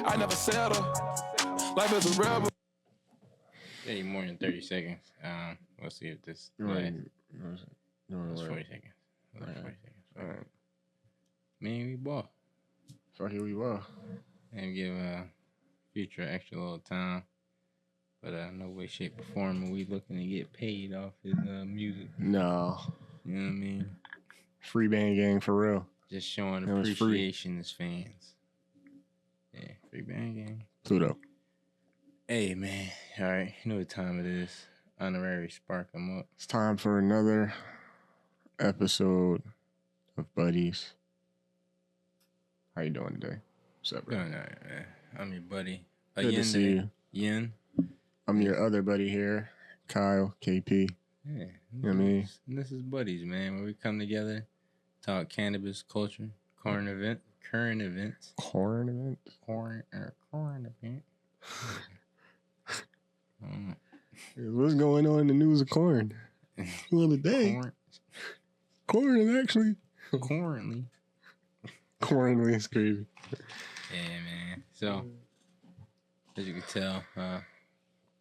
I never settle. Life is a rebel. Hey, more than 30 seconds. We'll see if this lasts. That's 40 seconds. That's 40 seconds. All right. Man, we ball. Fuck it, we ball. And give Future extra little time. But no way, shape, or form are we looking to get paid off his music. No. You know what I mean? Free band gang for real. Just showing appreciation as fans. Yeah, free band gang. Pluto. Hey, man. All right. You know what time it is. Honorary Spark 'em up. It's time for another episode of Buddies. How you doing today? What's up, bro? Doing all right, man. I'm your buddy. Good to see you. Yin. I'm your other buddy here, Kyle, KP. Yeah. You know what I mean? This is Buddies, man, where we come together, talk cannabis culture, current events. Corn event? Current event. What's going on in the news of corn? Well, today, corn is actually... Cornly is crazy. Yeah, man. So, as you can tell,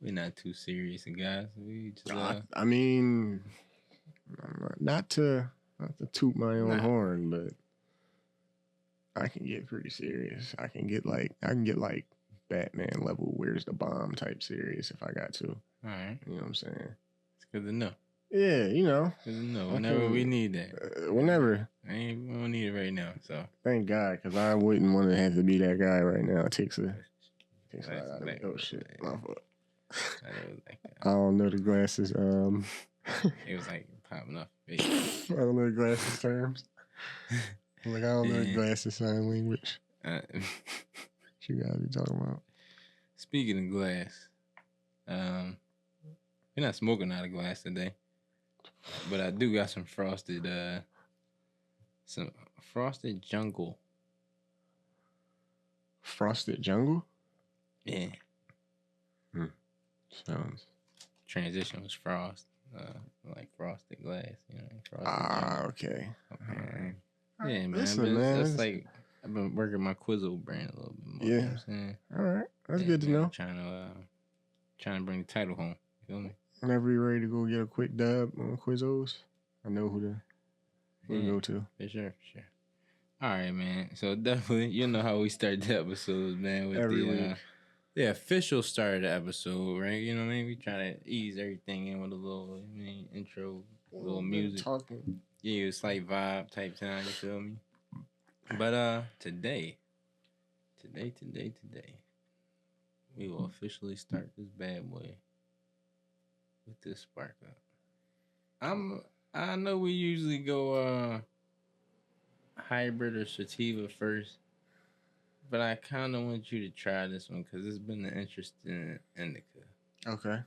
we're not too serious, guys. We just, I mean, not to toot my own horn, but I can get pretty serious. I can get like Batman level, where's the bomb type serious if I got to. All right. You know what I'm saying? It's good to know. Yeah, you know. Good to know. Whenever we need that. Whenever. We don't need it right now, so. Thank God, because I wouldn't want to have to be that guy right now. It takes a lot out of me. Oh, shit. My fault. I don't know the glasses. It was like popping up. I don't know the glasses terms. I don't know the glasses sign language. What you guys be talking about? Speaking of glass, we're not smoking out of glass today, but I do got some frosted jungle. Frosted jungle? Yeah. Sounds. Transition was frost, like frosted glass, you know. Okay. Yeah, man. Listen, That's like I've been working my Quizzo brand a little bit more. Yeah. You know what I'm saying? All right. That's good to know. Trying to bring the title home. You feel me? Whenever you're ready to go get a quick dub on Quizzos, I know who to go to. For sure. All right, man. So definitely, you know how we start the episodes, man, with Every week. The official start of the episode, right? You know what I mean? We try to ease everything in with a little intro, little music. Talking. Yeah, it's like vibe type time, you feel me? But today, we will officially start this bad boy with this spark up. I know we usually go hybrid or sativa first, but I kind of want you to try this one because it's been an interesting indica. Okay.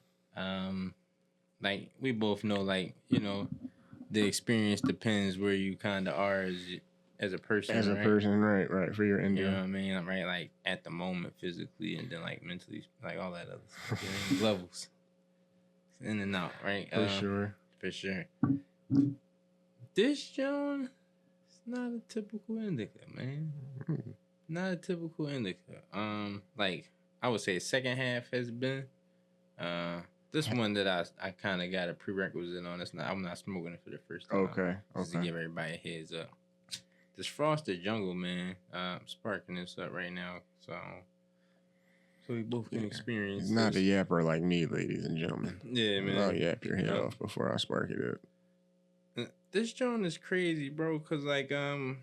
Like we both know, like, you know, the experience depends where you kind of are as a person. As a person, right, for your indica. You know what I mean? Right, like at the moment physically and then like mentally, like all that other stuff. You know, levels. It's in and out, right? For sure. This Jawn, it's not a typical indica, man. Not a typical indica. Like I would say second half has been. This one that I kind of got a prerequisite on. I'm not smoking it for the first time. Okay. Just to give everybody a heads up. This frosted jungle, man. I'm sparking this up right now, so we both can experience. It's not a yapper like me, ladies and gentlemen. Yeah, man. I'll yap your head off before I spark it up. This joint is crazy, bro. Cause like I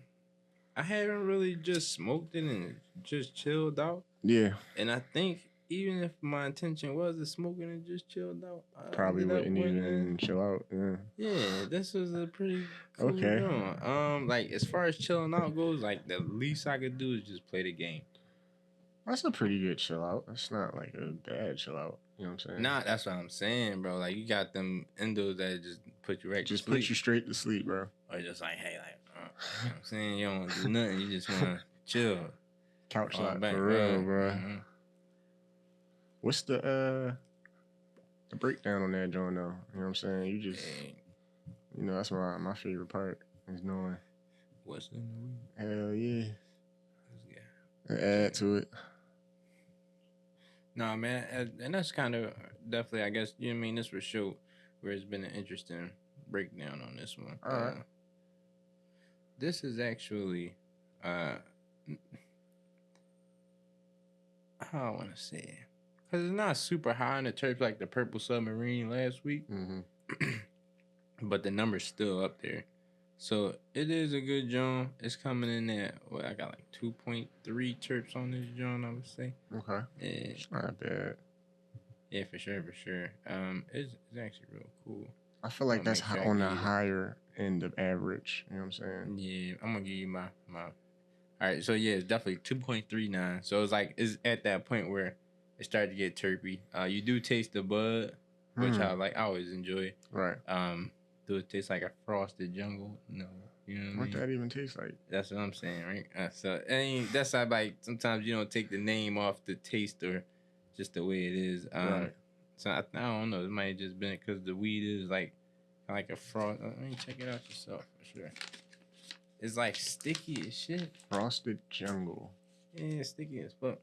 haven't really just smoked it and just chilled out. Yeah. And I think even if my intention was to smoke it and just chilled out, I probably wouldn't even chill out. Yeah, this was a pretty cool joint. Like as far as chilling out goes, like the least I could do is just play the game. That's a pretty good chill out. It's not like a bad chill out. You know what I'm saying? Nah, that's what I'm saying, bro. Like you got them endos that just put you right to sleep. Just put you straight to sleep, bro. Or just like, hey, like, you know what I'm saying? You don't want to do nothing. You just want to chill. Couch life for real, bro. Mm-hmm. What's the breakdown on that joint, though? You know what I'm saying? You just, you know, that's my favorite part is knowing what's in the weed. Hell yeah. Add to it. No, man, and that's kind of definitely, I guess, you know what I mean? This was show where it's been an interesting breakdown on this one. All right. This is actually, how I want to say it. Because it's not super high in the terps like the Purple Submarine last week. Mm-hmm. But the number's still up there. So it is a good Jawn. It's coming in at, I got like 2.3 terps on this Jawn, I would say. Okay. Yeah. It's not bad. Yeah, for sure. It's actually real cool. I feel like that's on the higher end of average. You know what I'm saying? Yeah, I'm gonna give you my. All right, so yeah, it's definitely 2.39. So it's at that point where it started to get terpy. You do taste the bud, which I always enjoy. Right. Do it taste like a frosted jungle? No. You know what that even tastes like? That's what I'm saying, right? So that's how like sometimes you don't take the name off the taste or just the way it is. Right. So I don't know. It might have just been because the weed is like a frost. Let me check it out yourself for sure. It's like sticky as shit. Frosted jungle. Yeah, sticky as fuck.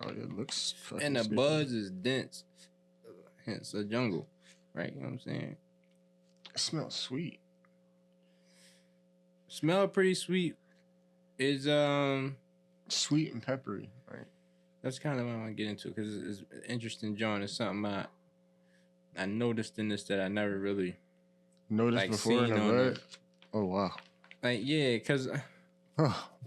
Oh, it looks fucking and the sticky. buds is dense. Hence a jungle. Right? You know what I'm saying? It smells sweet. Smell pretty sweet. Is sweet and peppery. Right. That's kind of what I want to get into because it's interesting, Jawn. It's something I noticed in this that I never really noticed before in the bud. Oh wow. Like yeah, because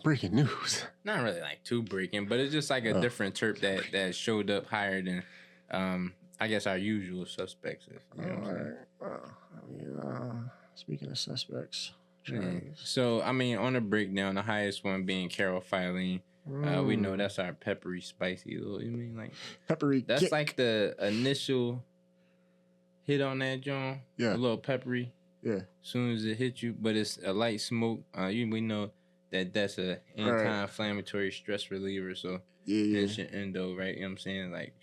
breaking news. Not really like too breaking, but it's just like a different terp that showed up higher than I guess our usual suspects. You know all right. Well, I mean, speaking of suspects. Yeah. So I mean, on the breakdown, the highest one being carophyllene. We know that's our peppery, spicy little. You mean like peppery? That's like the initial hit on that Jawn. Yeah. A little peppery. Yeah. As soon as it hits you, but it's a light smoke. We know that's a anti-inflammatory stress reliever. So yeah. It's your endo, right? You know what I'm saying? Like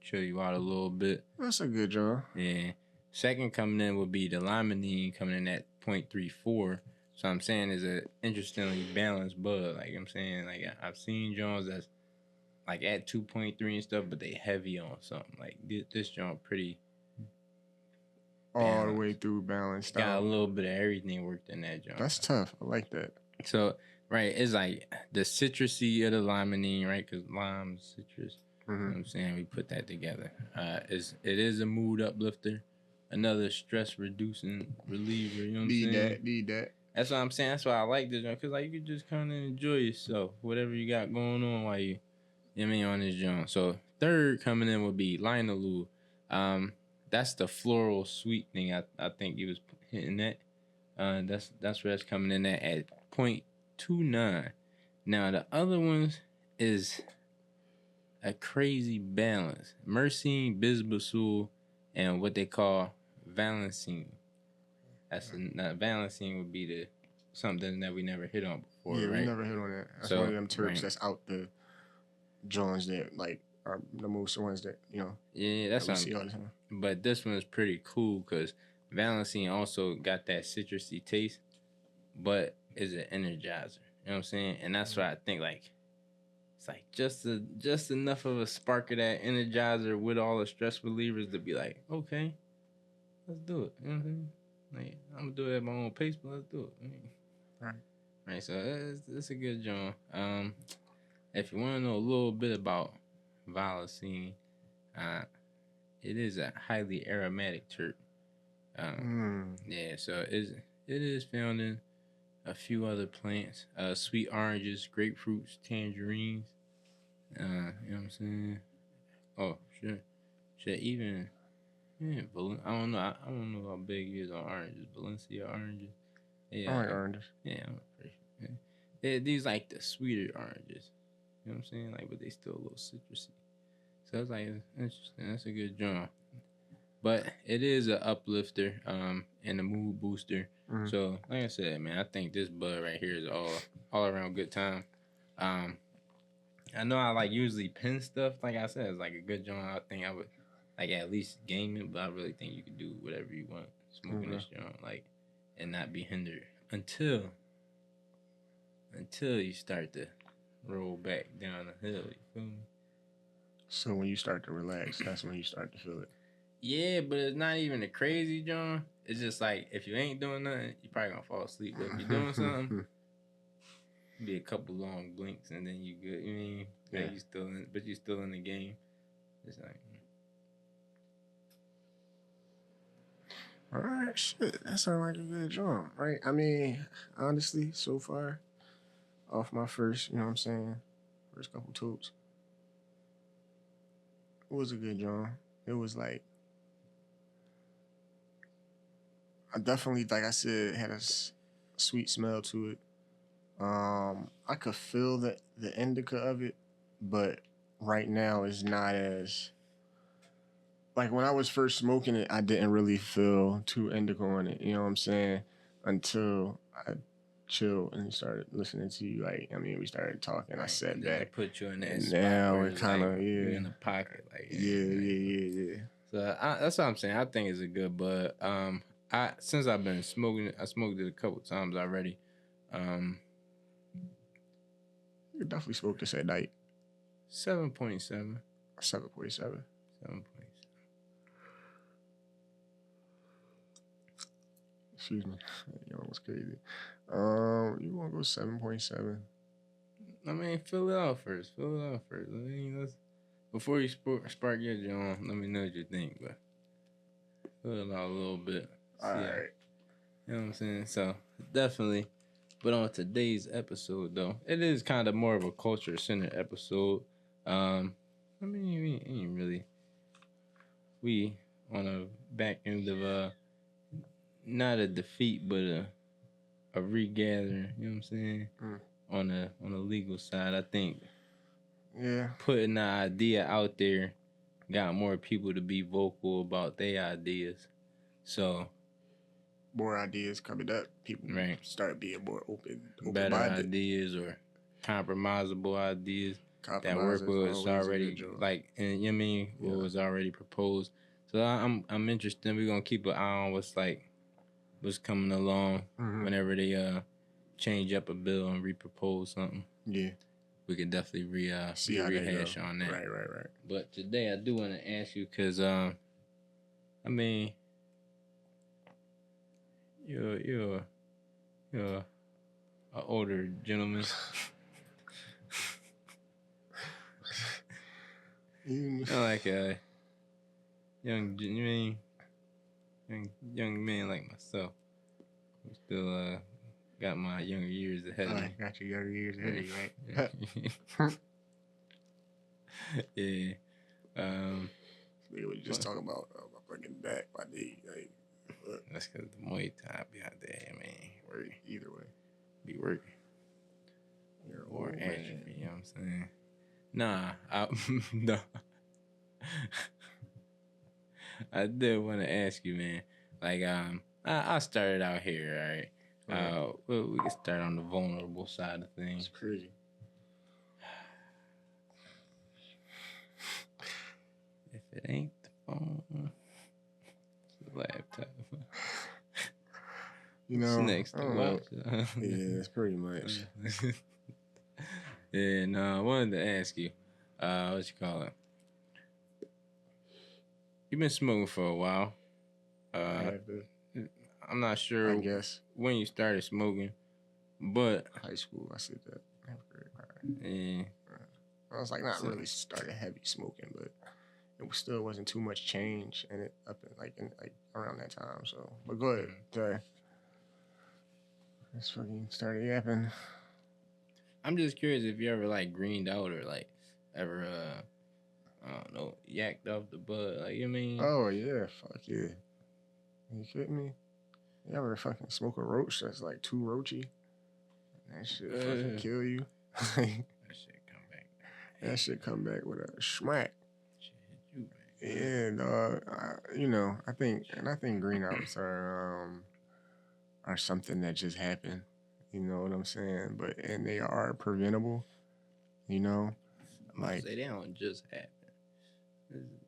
chill you out a little bit. That's a good Jawn. Yeah. Second coming in would be the limonene coming in at 0.34. So I'm saying is an interestingly balanced bud. Like I'm saying, like I've seen Jawns that's like at 2.3 and stuff, but they heavy on something. Like this Jawn pretty balanced. All the way through balanced. Got a little bit of everything worked in that Jawn. That's tough. I like that. So it's like the citrusy of the limonene, right? Because lime, citrus. Mm-hmm. You know what I'm saying? We put that together. It is a mood uplifter, another stress reducing reliever. You know what I'm saying? Need that. That's what I'm saying. That's why I like this Jawn, because like you could just kind of enjoy yourself, whatever you got going on while you know what I mean, on this Jawn. So third coming in would be linalool. That's the floral sweet thing. I think he was hitting that. That's where that's coming in at 0.29. Now the other ones is a crazy balance. Myrcene, bismuthol, and what they call valencine. Valencine would be something that we never hit on before, yeah, right? we never hit on that. That's one of them terps that's out the Jawns that like are the most ones that Yeah, that's what we see all the time. But this one is pretty cool because valencine also got that citrusy taste, but is an energizer. You know what I'm saying? And that's why I think like it's like just enough of a spark of that energizer with all the stress relievers to be like, okay, let's do it. You know what I'm saying? Like, I'm gonna do it at my own pace, but let's do it. Right. So it's a good Jawn. If you want to know a little bit about valencine, it is a highly aromatic terp. Yeah. So it is found in a few other plants, sweet oranges, grapefruits, tangerines. You know what I'm saying? Oh, sure. Even. Yeah, I don't know. I don't know how big he is on oranges. Valencia oranges. Yeah, I like oranges. Yeah, I'm pretty sure. Yeah. These like the sweeter oranges. You know what I'm saying? Like, but they still a little citrusy. So it's like interesting. That's a good Jawn. But it is an uplifter, and a mood booster. Mm-hmm. So like I said, man, I think this bud right here is all around good time. I know I like usually pin stuff. Like I said, it's like a good Jawn. I think I would. Like at least game it, but I really think you can do whatever you want smoking this Jawn, like, and not be hindered. until you start to roll back down the hill. You feel me? So when you start to relax, that's when you start to feel it. Yeah, but it's not even a crazy John. It's just like if you ain't doing nothing, you probably gonna fall asleep. But if you're doing something, be a couple long blinks and then you good. You mean like you still in the game. It's like. All right, shit. That sounds like a good job, right? I mean, honestly, so far, off my first, you know what I'm saying, first couple totes, it was a good job. It was like, I definitely, like I said, had a sweet smell to it. I could feel the indica of it, but right now it's not as like when I was first smoking it, I didn't really feel too indica on it. You know what I'm saying? Until I chilled and started listening to you. Like, I mean, we started talking. I sat back. It put you in that and spot now where it kind of you're in the pocket. Like yeah. So that's what I'm saying. I think it's a good bud. Since I've been smoking it, I smoked it a couple times already. You definitely smoked this at night. 7.7. 7.7. 7.7. Excuse me. That was crazy. You want to go 7.7? I mean, fill it out first. I mean, before you spark your Jawn, let me know what you think. But fill it out a little bit. All right. You know what I'm saying? So definitely. But on today's episode, though, it is kind of more of a culture-centered episode. I mean, we ain't really. We on a back end of not a defeat, but a regather. You know what I'm saying? On the legal side, I think. Yeah. Putting the idea out there got more people to be vocal about their ideas. So. More ideas coming up. People start being more open Better ideas or compromisable ideas that work with what's already like, and you know what I mean, what was already proposed. So I'm interested. We're gonna keep an eye on what's coming along whenever they change up a bill and repropose something. Yeah, we can definitely rehash on that. Right. But today I do want to ask you because I mean. You're an older gentleman. Not like a young man like myself. I'm still got my younger years ahead of me. Got your younger years ahead of you, right? Yeah. We were just talking about my fucking back, my knee, like. That's because the Muay Thai be out there. I mean, work either way. Be working. Or atrophy, you know what I'm saying? Nah, no. I did want to ask you, man. Like, I started out here, all right? We can start on the vulnerable side of things. It's crazy. If it ain't the phone, it's the laptop. You know, next to watch. Yeah, it's pretty much. Yeah, no, I wanted to ask you, what you call it? You've been smoking for a while. I'm not sure. I guess when you started smoking, but high school. I said that. Yeah. I was like not really started heavy smoking, but it still wasn't too much change in it up in around that time. So, but go ahead, Jay. It's fucking started yapping. I'm just curious if you ever like greened out or like ever I don't know, yacked off the bud. Like, you know what I mean? Oh yeah, fuck yeah. You kidding me? You ever fucking smoke a roach that's like too roachy? That shit fucking kill you. That shit come back. That shit come back with a smack. Shit hit you back. Yeah, dog. You know, I think greenouts are something that just happen. You know what I'm saying? And they are preventable. You know, like say they don't just happen.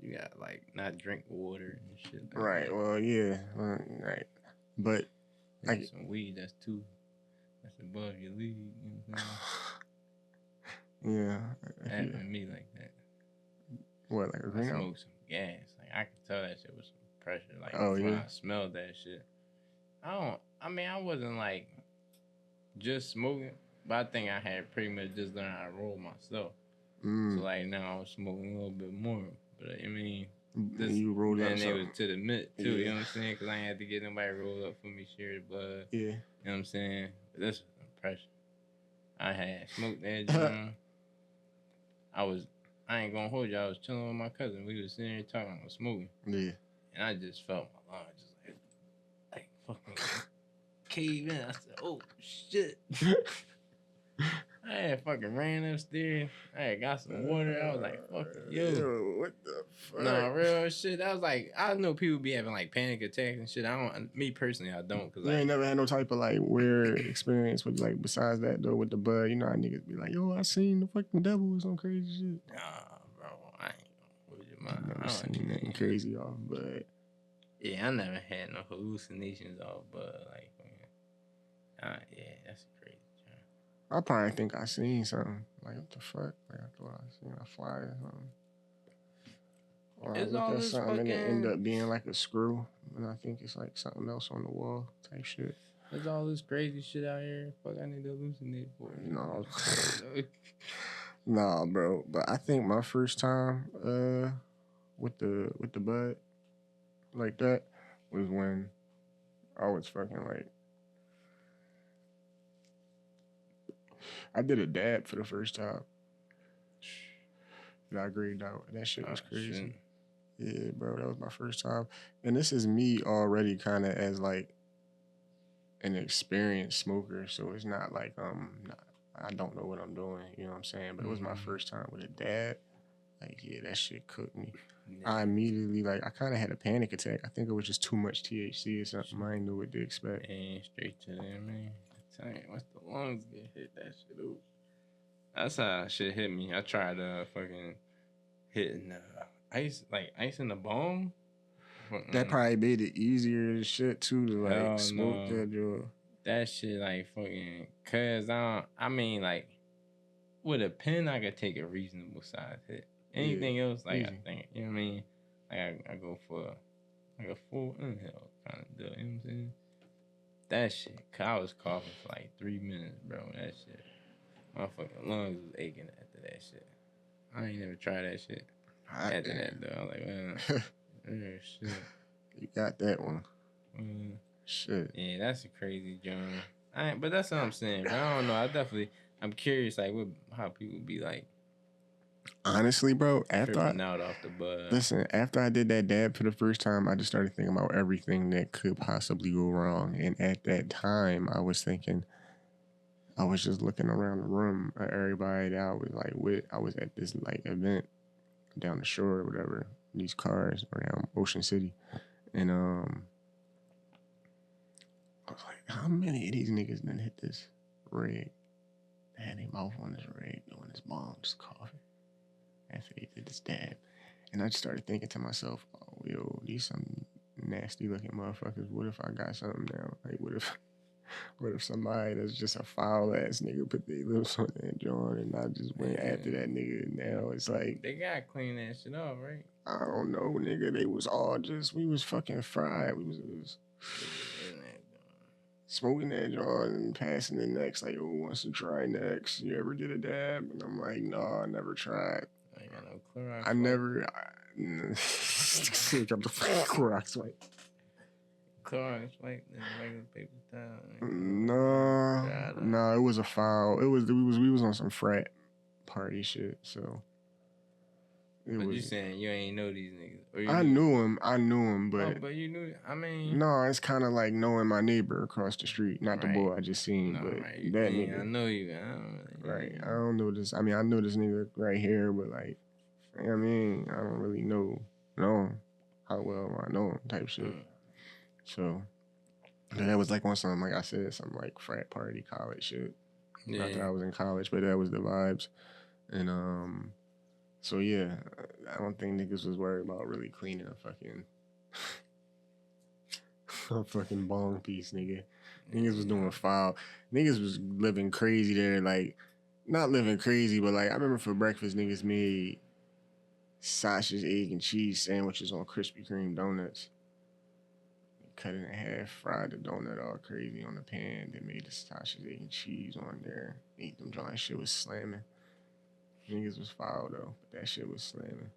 You got like not drink water and shit. Right. Well, yeah. Right. But Like some weed that's above your league. You know what I'm saying? Yeah. It happened to me like that. What, like a green? I smoked some gas. Like I could tell that shit was some pressure. Like when I smelled that shit. I wasn't like just smoking, but I think I had pretty much just learned how to roll myself. So like now I was smoking a little bit more. But I mean, you rolled up something. It was to the mint too. You know what I'm saying? Because I ain't had to get nobody rolled up for me, share the bud. Yeah. You know what I'm saying? But this was some pressure. I had smoked that Jawn. I ain't gonna hold you. I was chilling with my cousin. We was sitting here talking. I was smoking. Yeah. And I just felt my lungs just like fucking cave in. I said, "Oh shit!" I had fucking ran upstairs. I had got some water. I was like, "Fucking yo, what the fuck?" No, real shit. I was like, I know people be having like panic attacks and shit. Me personally, I don't. Cause you ain't never had no type of like weird experience with like besides that though with the bud. You know how niggas be like, "Yo, I seen the fucking devil" or some crazy shit. Nah, bro, I ain't gonna hold your mind. I've never seen nothing crazy off bud. Yeah, I never had no hallucinations off bud. Like, yeah, that's crazy. I probably think I seen something. Like, what the fuck? Like, I thought I seen a flyer or something. Or I look at something and it end up being like a screw. And I think it's like something else on the wall type shit. There's all this crazy shit out here. Fuck, I need to hallucinate for it. No. Nah, bro. But I think my first time with the bud like that was when I was fucking like I did a dab for the first time. That I graded out. That shit was crazy. Shit. Yeah, bro, that was my first time. And this is me already kind of as like an experienced smoker, so it's not like I don't know what I'm doing, you know what I'm saying? But it was my first time with a dab. Like, yeah, that shit cooked me. Yeah. I immediately, like, I kind of had a panic attack. I think it was just too much THC or something. I didn't know what to expect. And straight to there, man. I tell you, once the lungs get hit, that shit over. That's how shit hit me. I tried fucking hitting ice in the bone. That probably made it easier as shit too to like smoke that joint. That shit like fucking, cause I mean like with a pen I could take a reasonable size hit. Anything else like easy. I think, you know what I mean? Like I go for like a full inhale kind of deal, you know what I'm saying? That shit, cause I was coughing for like 3 minutes, bro. That shit, my fucking lungs was aching after that shit. I ain't never tried that shit. After that though, I was like, man, shit. You got that one. Shit. Yeah, that's a crazy Jawn. But that's what I'm saying. But I don't know. I'm curious, like, how people be like. Honestly, bro, after I did that dab for the first time, I just started thinking about everything that could possibly go wrong. And at that time, I was just looking around the room at everybody that I was like with. I was at this like event down the shore or whatever, these cars around Ocean City. And I was like, how many of these niggas done hit this rig? They had their mouth on this rig, doing this bomb, just coughing. After they did this dab. And I just started thinking to myself, oh, yo, these some nasty looking motherfuckers. What if I got something now? Like, what if somebody that's just a foul ass nigga put their lips on that joint and I just went after that nigga? Now it's like, they gotta clean that shit up, right? I don't know, nigga. They was all we was fucking fried. We was smoking that joint and passing it next. Like, who wants to try next? You ever did a dab? And I'm like, no, I never tried. I ain't got no Clorox. I never. Got the Clorox wipe. Clorox wipe and regular paper towel. No, it was a foul. We was on some frat party shit, so. But you saying you ain't know these niggas? I knew him, but. Oh, but you knew. I mean. No, it's kind of like knowing my neighbor across the street, not the boy I just seen, but that nigga. I know you. I don't know this. I mean, I know this nigga right here, but like, I mean, I don't really know how well I know him type shit. So, that was like on some, like I said, some like frat party college shit. Yeah. Not that I was in college, but that was the vibes. And so yeah, I don't think niggas was worried about really cleaning a fucking A fucking bong piece, nigga. Niggas was doing foul. Niggas was living crazy there. Like, not living crazy, but like, I remember for breakfast, niggas made sausage, egg, and cheese sandwiches on Krispy Kreme donuts. Cut it in half, fried the donut all crazy on the pan, then made the sausage, egg, and cheese on there. Ate them joints. Shit was slamming. Niggas was foul though, but that shit was slamming.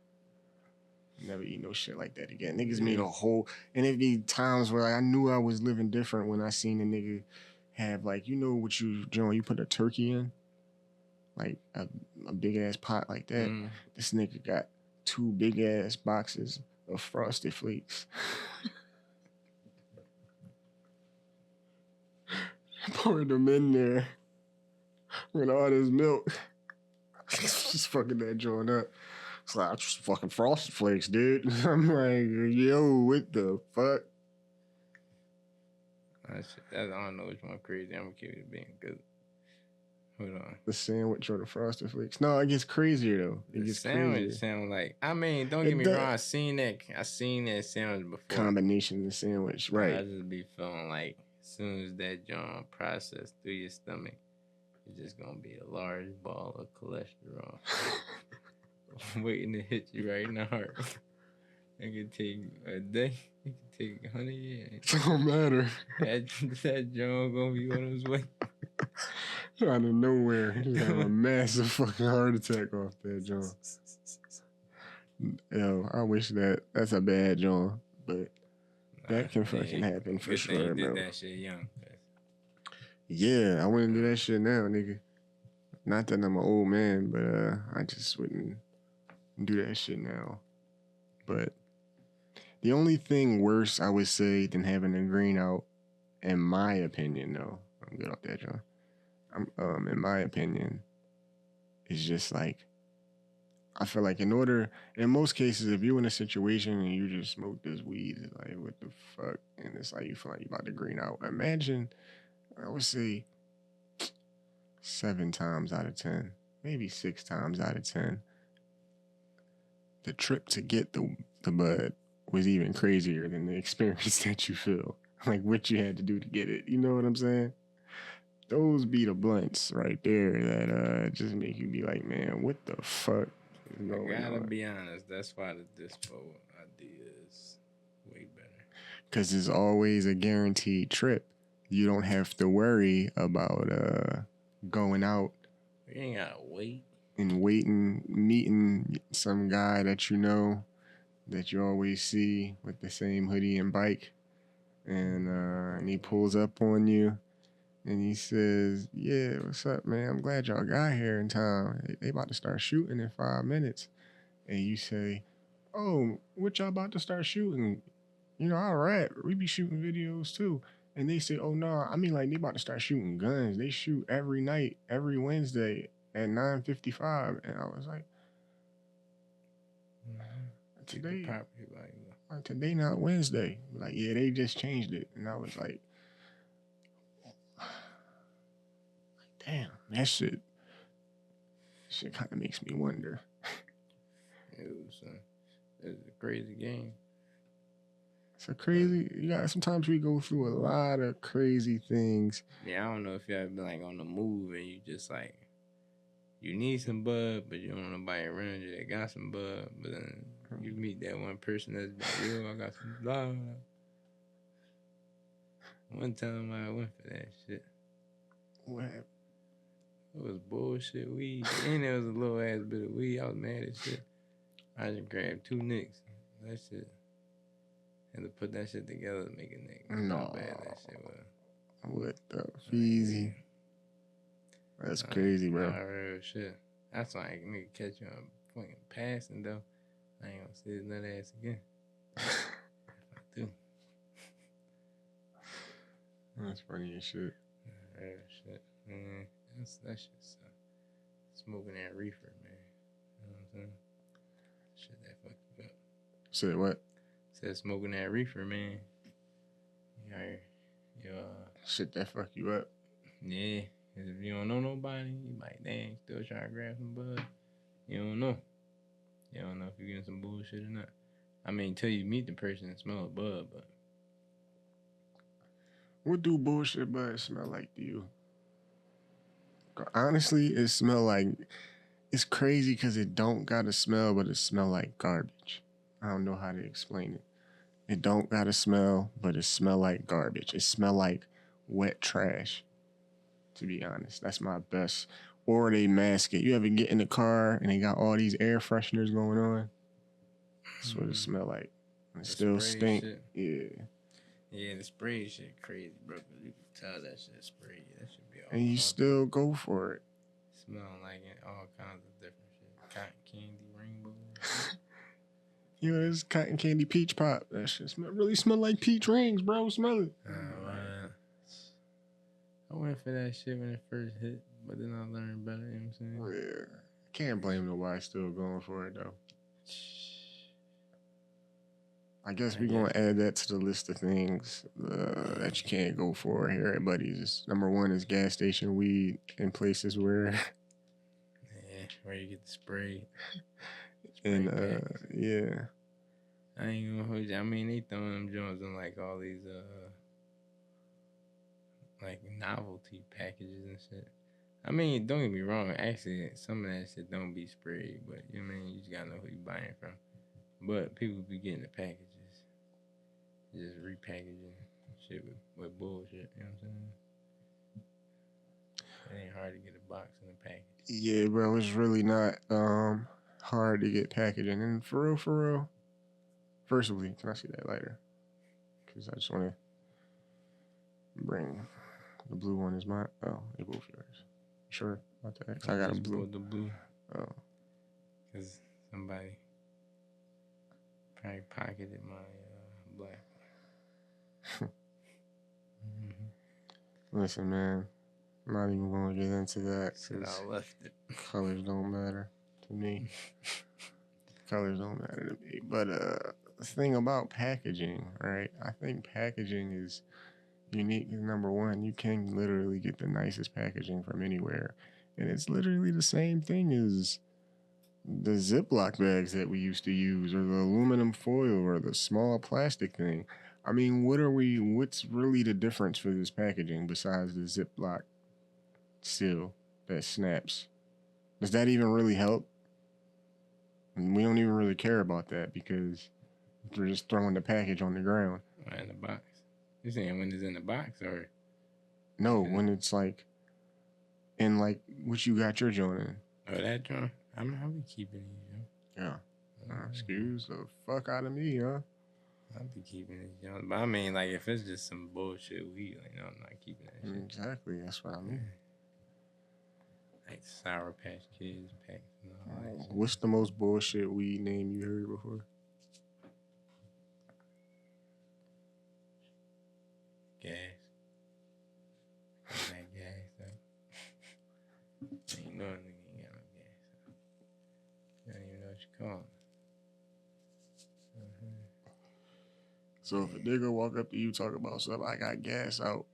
Never eat no shit like that again. Niggas made a whole, and it'd be times where like, I knew I was living different when I seen a nigga have like, you know what you, Jawn, you put a turkey in? Like a big ass pot like that. This nigga got 2 big ass boxes of Frosted Flakes. Poured them in there with all this milk. Just fucking that joint up. It's like, just fucking Frosted Flakes, dude. I'm like, yo, what the fuck? I don't know which one crazy. I'm gonna keep it being good. Hold on. The sandwich or the Frosted Flakes? No, it gets crazier though. It gets crazier. Sound like, I mean, don't get me wrong. I seen that sandwich before. Combination of the sandwich, right? I just be feeling like as soon as that Jawn processed through your stomach, it's just gonna be a large ball of cholesterol waiting to hit you right in the heart. It could take a day. It could take 100 years. It don't matter. That Jawn gonna be on his way. Out of nowhere, he just have a massive fucking heart attack off that Jawn. Yo, I wish that's a bad Jawn, but that can fucking happen for sure, bro. You did that shit young. Yeah, I wouldn't do that shit now, nigga. Not that I'm an old man, but I just wouldn't do that shit now. But the only thing worse, I would say, than having a green out, in my opinion, though, I'm good off that, Jawn. In my opinion, is just like, I feel like in most cases, if you're in a situation and you just smoke this weed, it's like, what the fuck? And it's like, you feel like you're about to green out. Imagine, I would say 7 times out of 10, maybe 6 times out of 10, the trip to get the bud was even crazier than the experience that you feel. Like what you had to do to get it. You know what I'm saying? Those be the blunts right there that just make you be like, man, what the fuck is going on? I gotta be honest, that's why the dispo idea is way better. Because it's always a guaranteed trip. You don't have to worry about going out. You ain't gotta wait. And meeting some guy that you know, that you always see with the same hoodie and bike. And he pulls up on you. And he says, yeah, what's up, man? I'm glad y'all got here in time. They about to start shooting in 5 minutes. And you say, oh, what y'all about to start shooting? You know, all right, we be shooting videos too. And they say, oh, no, I mean, like, they about to start shooting guns. They shoot every night, every Wednesday at 9:55. And I was like, today not Wednesday. Like, yeah, they just changed it. And I was like, damn, that shit kind of makes me wonder. It's a crazy game. It's a crazy. Sometimes we go through a lot of crazy things. Yeah, I don't know if you ever been like on the move and you just like, you need some bud, but you don't want nobody around you that got some bud. But then you meet that one person that's like, yo, I got some blah. One time I went for that shit. What happened? It was bullshit weed. And there was a little ass bit of weed. I was mad as shit. I just grabbed 2 nicks. That shit. Had to put that shit together to make a nick. No. How bad that shit was. What the feezy? That's crazy, bro. Real shit. That's why I ain't nigga catch you on fucking passing, though. I ain't gonna see his nut ass again. If I do. That's funny as shit. Real shit. Man. That shit suck. Smoking that reefer, man. You know what I'm saying? Shit that fuck you up. Said what? Said smoking that reefer, man. Shit that fuck you up. Yeah. Cause if you don't know nobody, you like, dang, still trying to grab some bud. You don't know. You don't know if you're getting some bullshit or not. I mean, until you meet the person and smell a bud, but What do bullshit buds smell like to you? Honestly, it smell like it's crazy because it don't got a smell, but it smell like garbage. I don't know how to explain it. It don't got a smell, but it smell like garbage. It smell like wet trash. To be honest, that's my best. Or they mask it. You ever get in the car and they got all these air fresheners going on? That's what it smell like. It still stink. Shit. Yeah. Yeah, the spray shit crazy, bro. You can tell that shit spray. That should be all. And you still go for it. Smelling like it, all kinds of different shit. Cotton candy, rainbow. You know, this cotton candy peach pop. That shit really smell like peach rings, bro. Smell it. I went for that shit when it first hit, but then I learned better, you know what I'm saying? Yeah. Can't blame nobody still going for it, though. I guess we're going to add that to the list of things that you can't go for here at Buddy's. Number one is gas station weed in places where... Yeah, where you get the spray. And, yeah. I ain't gonna hold you. I mean, they throwing them joints in like all these, like novelty packages and shit. I mean, don't get me wrong. Actually, some of that shit don't be sprayed, but you know what I mean? You just gotta know who you buying from. But people be getting the packages. Just repackaging shit with bullshit, you know what I'm saying? It ain't hard to get a box and a package. Yeah, bro, it's really not hard to get packaging. And for real, firstly, can I see that lighter? Because I just want to bring the blue one is mine. Oh, they both yours. Sure about that? I got a blue. The blue. Oh. Because somebody probably pocketed my black. Listen, man, I'm not even going to get into that. Said I left it. Colors don't matter to me. Colors don't matter to me. But the thing about packaging, right? I think packaging is unique. Number one, you can literally get the nicest packaging from anywhere. And it's literally the same thing as the Ziploc bags that we used to use, or the aluminum foil, or the small plastic thing. I mean, what's really the difference for this packaging besides the Ziploc seal that snaps? Does that even really help? And we don't even really care about that because we're just throwing the package on the ground. In the box. You saying when it's in the box or? No, when it's like in like what you got your joint in. Oh, that joint? I'll be keeping these, Yeah. Excuse the fuck out of me, huh? I'll be keeping these, But I mean, like, if it's just some bullshit weed, like, I'm not keeping that shit. Exactly, that's what I mean. Like Sour Patch Kids packs and all that shit. What's the most bullshit weed name you heard before? Gas. That gas, though. Ain't no nigga ain't got no gas. You don't even know what you're calling. So if a nigga walk up to you talk about something, I got gas out,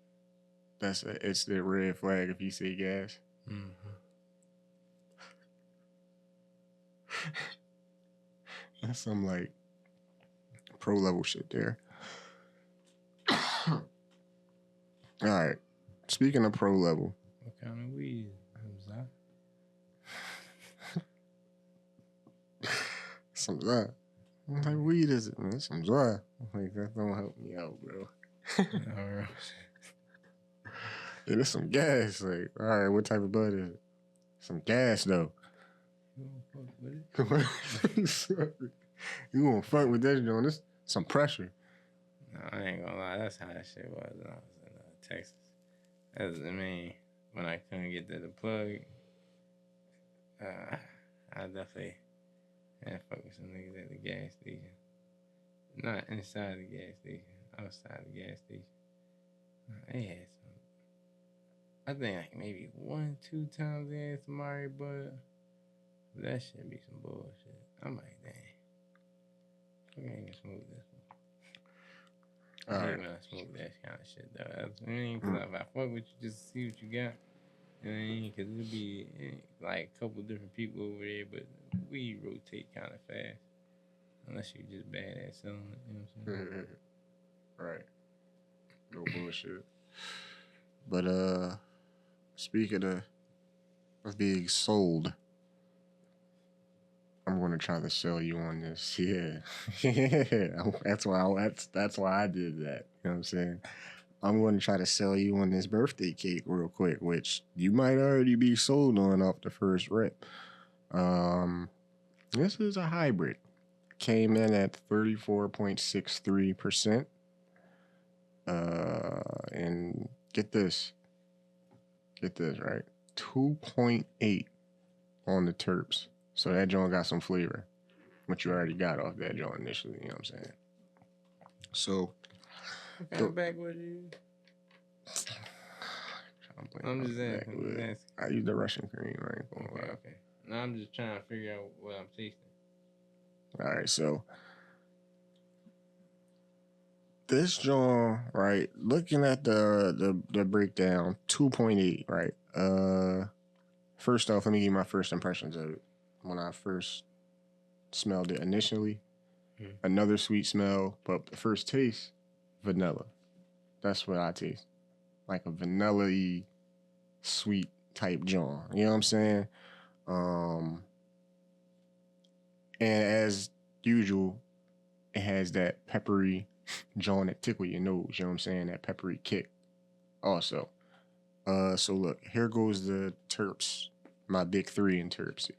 it's the red flag if you say gas. That's some like pro level shit there. All right. Speaking of pro level. What kind of weed is that? Some that. What type of weed is it, man? Some dry. Like, that don't help me out, bro. Alright. Yeah, there's some gas. Like, all right, what type of bud is it? Some gas, though. You gonna fuck with it? You gonna fuck with that, John? This some pressure. No, I ain't gonna lie. That's how that shit was when I was in Texas. I mean, when I couldn't get to the plug, I definitely had to fuck with some niggas at the gas station. Not inside the gas station, outside the gas station. They had some. I think like maybe 1-2 times they had some Mari, but that shit be some bullshit. I'm like, dang. I can't even smoke this one. I hate when I smoke that kind of shit, though. I mean, cause if I fuck with you just to see what you got, you know what I mean? Cause it'll be like a couple different people over there, but we rotate kind of fast. Unless you just bad at selling it, you know what I'm saying? Right. No bullshit. But speaking of being sold, I'm gonna try to sell you on this. Yeah, yeah. That's why I did that. You know what I'm saying? I'm gonna try to sell you on this birthday cake real quick, which you might already be sold on off the first rip. This is a hybrid. Came in at 34.63%. And get this, right? 2.8 on the terps. So that joint got some flavor, which you already got off that joint initially. You know what I'm saying? So, what kind of backwood you? I'm just asking. I use the Russian cream, right? Okay. Now I'm just trying to figure out what I'm tasting. All right, so this joint, right? Looking at the breakdown, 2.8, right? First off, let me give you my first impressions of it. When I first smelled it initially, another sweet smell, but the first taste, vanilla. That's what I taste, like a vanilla-y, sweet type Jawn. You know what I'm saying? And as usual, it has that peppery Jawn that tickle your nose. You know what I'm saying? That peppery kick. Also, so look, here goes the terps. My big three in terps.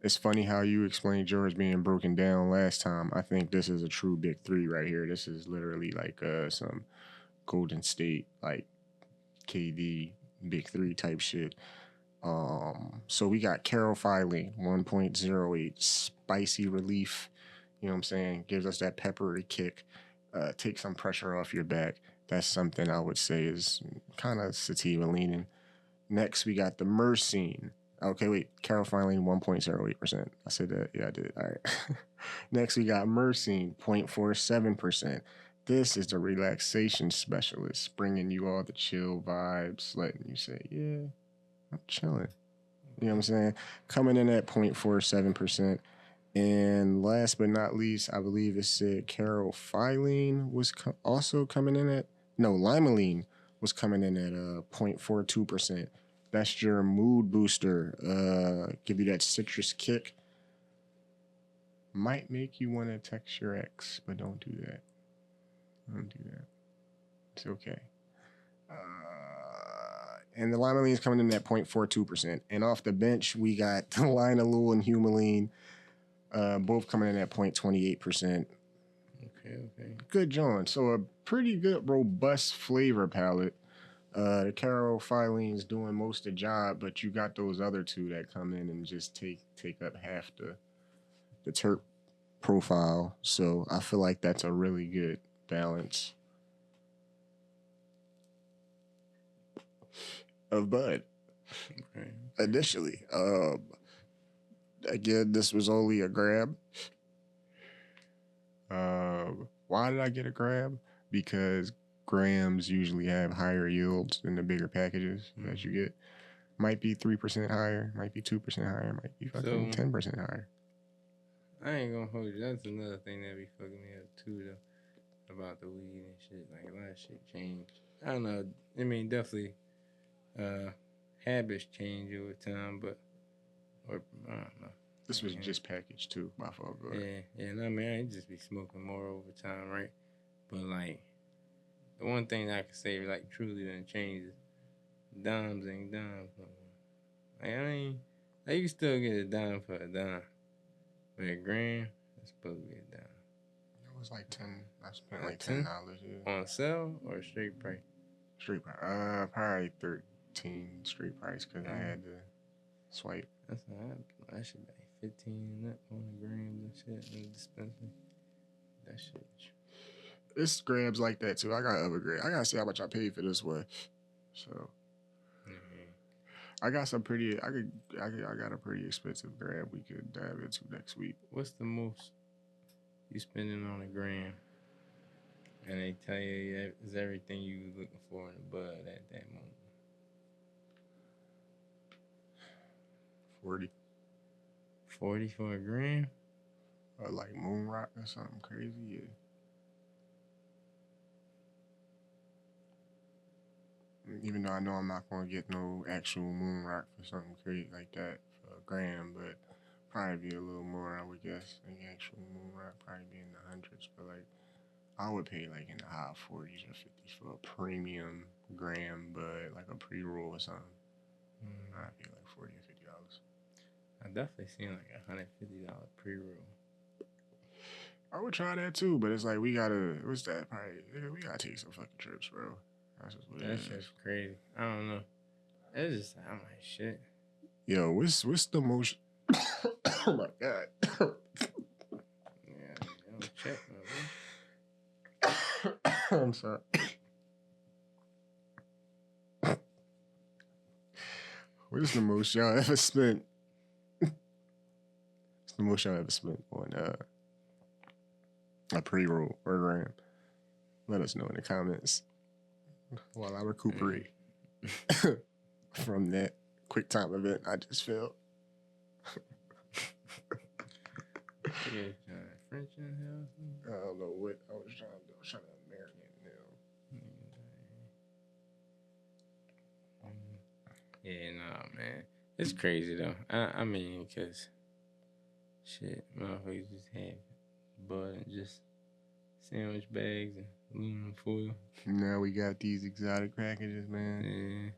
It's funny how you explained yours being broken down last time. I think this is a true big three right here. This is literally like some Golden State, like KD big three type shit. So we got Carol Filey, 1.08, spicy relief. You know what I'm saying? Gives us that peppery kick. Take some pressure off your back. That's something I would say is kind of sativa leaning. Next, we got the Myrcene. Okay, wait. Carol Filey, 1.08%. I said that. Yeah, I did. All right. Next, we got Myrcene, 0.47%. This is the relaxation specialist, bringing you all the chill vibes, letting you say, yeah, I'm chilling. You know what I'm saying? Coming in at 0.47%. And last but not least, I believe it said Carol Filene was also coming in at, no, Limonene was coming in at 0.42%. That's your mood booster. Give you that citrus kick. Might make you want to text your ex, but don't do that. Don't do that. It's okay. And the Limonene is coming in at 0.42%. And off the bench, we got the Linalool and Humulene, both coming in at 0.28%. Okay. Good Jawn. So a pretty good, robust flavor palette. The Carol Filene's doing most of the job, but you got those other two that come in and just take up half the terp profile. So I feel like that's a really good balance of bud. Okay. Initially, again, this was only a grab. Why did I get a grab? Because grams usually have higher yields than the bigger packages that you get. Might be 3% higher, might be 2% higher, might be fucking 10% higher. I ain't gonna hold you. That's another thing that be fucking me up too, though, about the weed and shit. Like, a lot of shit changed. I don't know. I mean, definitely, habits change over time, but, or I don't know. This was just packaged too, my fault. Yeah. No, I mean, I just be smoking more over time, right? But like, the one thing that I can say, like, truly done changes, dimes ain't dimes no more. Like, I mean, you can still get a dime for a dime, but a gram, that's supposed to be a dime. It was like 10. I spent like $10. Yeah. On sale or straight price? Straight price. Probably 13 straight price because I had to swipe. That's not. That should be like 15 and up on the grams and shit in the dispensary. That shit. It's grams like that too. I got other grams. I gotta see how much I paid for this one. So I got some pretty. I got a pretty expensive gram we could dive into next week. What's the most you spending on a gram? And they tell you that is everything you was looking for in a bud at that moment. 40. 40 for a gram? Or like moon rock or something crazy, yeah. Even though I know I'm not gonna get no actual moon rock for something crazy like that for a gram, but probably be a little more, I would guess. Like actual moon rock probably be in the hundreds, but like I would pay like in the high 40s or 50s for a premium gram, but like a pre-roll or something. I'd pay like $40 or $50. I definitely seen like $150 pre-roll. I would try that too, but it's like we gotta. What's that? Probably we gotta take some fucking trips, bro. That's just what it is. That shit's crazy. I don't know. It's just I'm like shit. Yo, what's the most? Oh my god. Yeah, don't check, man. I'm sorry. What is the most y'all ever spent? What's the most y'all ever spent on a pre-roll or gram? Let us know in the comments while I recuperate from that quick time event I just felt. Yeah, French in hell. I don't know what I was trying to do. I was trying to American now. Yeah, nah, man. It's crazy though. I mean, cause shit, motherfuckers just have bud and just sandwich bags and aluminum foil. Now we got these exotic packages, man. Yeah.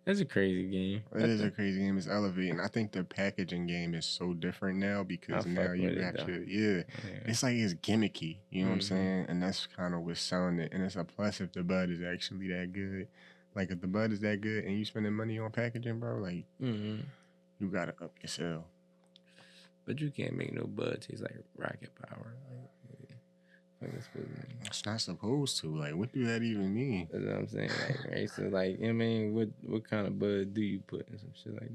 That's a crazy game. It is a crazy game. It's elevating. I think the packaging game is so different now because now you got your It's like it's gimmicky. You know what I'm saying? And that's kind of what's selling it. And it's a plus if the bud is actually that good. Like if the bud is that good and you spending money on packaging, bro, like you gotta up your sale. But you can't make no bud taste like rocket power. It's not supposed to. Like, what do that even mean? That's what I'm saying. Like, right? So, like, I mean, what kind of bud do you put in some shit like